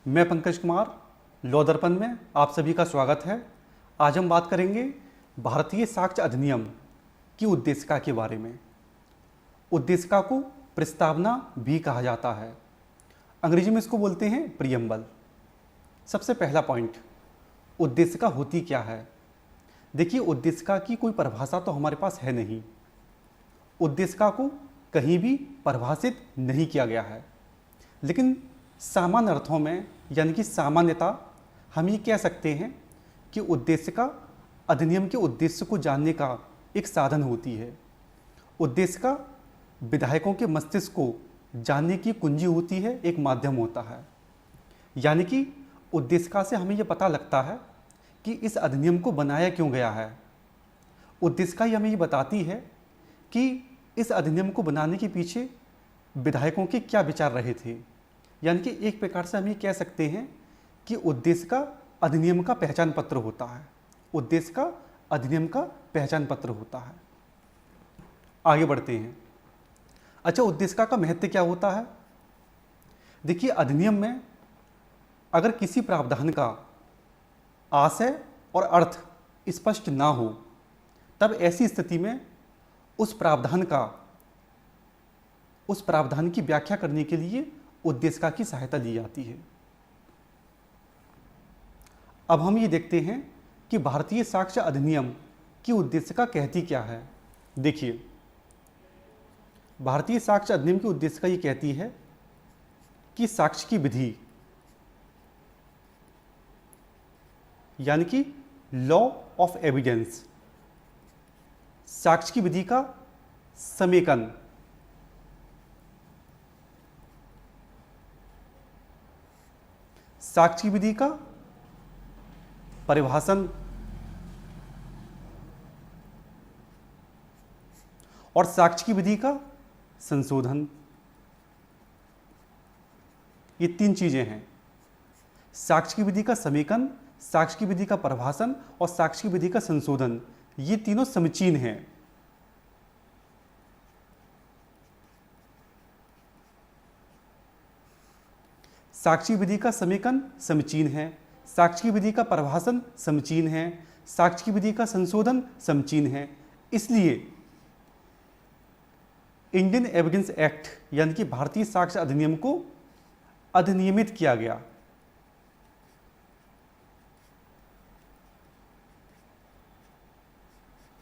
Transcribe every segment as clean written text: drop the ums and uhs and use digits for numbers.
मैं पंकज कुमार, लॉ दर्पण में आप सभी का स्वागत है। आज हम बात करेंगे भारतीय साक्ष्य अधिनियम की उद्देशिका के बारे में। उद्देशिका को प्रस्तावना भी कहा जाता है, अंग्रेजी में इसको बोलते हैं प्रियम्बल। सबसे पहला पॉइंट, उद्देशिका होती क्या है। देखिए, उद्देशिका की कोई परिभाषा तो हमारे पास है नहीं। उद्देशिका को कहीं भी परिभाषित नहीं किया गया है, लेकिन सामान्य अर्थों में यानी कि सामान्यता हम ये कह सकते हैं कि उद्देशिका अधिनियम के उद्देश्य को जानने का एक साधन होती है। उद्देशिका विधायकों के मस्तिष्क को जानने की कुंजी होती है, एक माध्यम होता है। यानी कि उद्देशिका से हमें यह पता लगता है कि इस अधिनियम को बनाया क्यों गया है। उद्देशिका ही हमें ये बताती है कि इस अधिनियम को बनाने के पीछे विधायकों के क्या विचार रहे थे। यानी कि एक प्रकार से हम ये कह सकते हैं कि उद्देशिका अधिनियम का पहचान पत्र होता है। उद्देशिका अधिनियम का पहचान पत्र होता है। आगे बढ़ते हैं। अच्छा, उद्देशिका का महत्व क्या होता है। देखिए, अधिनियम में अगर किसी प्रावधान का आशय और अर्थ स्पष्ट ना हो, तब ऐसी स्थिति में उस प्रावधान की व्याख्या करने के लिए उद्देशिका की सहायता ली जाती है। अब हम ये देखते हैं कि भारतीय साक्ष्य अधिनियम की उद्देशिका कहती क्या है। देखिए, भारतीय साक्ष्य अधिनियम की उद्देशिका ये कहती है कि साक्ष्य की विधि यानी कि लॉ ऑफ एविडेंस, साक्ष्य की विधि का समेकन, साक्ष्य की विधि का परिभाषण और साक्ष्य की विधि का संशोधन, ये तीन चीजें हैं। साक्ष्य की विधि का समेकन, साक्ष्य की विधि का परिभाषण और साक्ष्य की विधि का संशोधन, ये तीनों समीचीन हैं। साक्ष्य विधि का समेकन समीचीन है, साक्ष्य की विधि का परिभाषण समीचीन है, साक्ष्य की विधि का संशोधन समीचीन है। इसलिए इंडियन एविडेंस एक्ट यानी कि भारतीय साक्ष्य अधिनियम को अधिनियमित किया गया।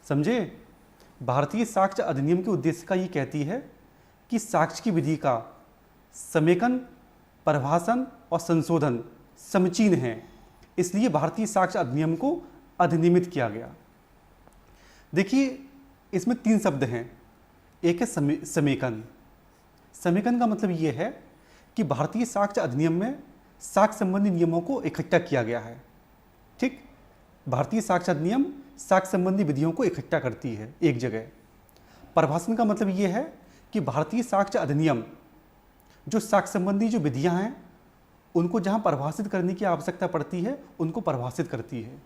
समझे। भारतीय साक्ष्य अधिनियम की उद्देशिका ये कहती है कि साक्ष्य की विधि का समेकन, परिभाषण और संशोधन समीचीन है, इसलिए भारतीय साक्ष्य अधिनियम को अधिनियमित किया गया। देखिए, इसमें तीन शब्द हैं। एक है समेकन। समेकन का मतलब ये है कि भारतीय साक्ष्य अधिनियम में साक्ष्य संबंधी नियमों को इकट्ठा किया गया है। ठीक, भारतीय साक्ष्य अधिनियम साक्ष्य संबंधी विधियों को इकट्ठा करती है एक जगह। परिभाषण का मतलब ये है कि भारतीय साक्ष्य अधिनियम जो साक्ष्य संबंधी जो विधियां हैं उनको जहां परिभाषित करने की आवश्यकता पड़ती है उनको परिभाषित करती है।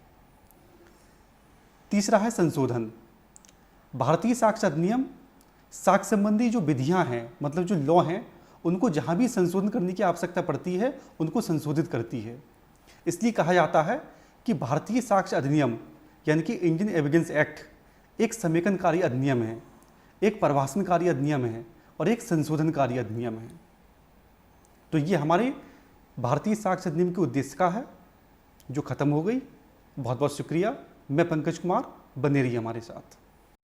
तीसरा है संशोधन। भारतीय साक्ष्य अधिनियम साक्ष्य संबंधी जो विधियां हैं, मतलब जो लॉ हैं, उनको जहां भी संशोधन करने की आवश्यकता पड़ती है उनको संशोधित करती है। इसलिए कहा जाता है कि भारतीय साक्ष्य अधिनियम यानी कि इंडियन एविडेंस एक्ट एक समेकनकारी अधिनियम है, एक परिभाषणकारी अधिनियम है और एक संशोधनकारी अधिनियम है। तो ये हमारे भारतीय साक्ष्य अधिनियम की उद्देशिका है जो खत्म हो गई। बहुत बहुत शुक्रिया। मैं पंकज कुमार, बने रहिए हमारे साथ।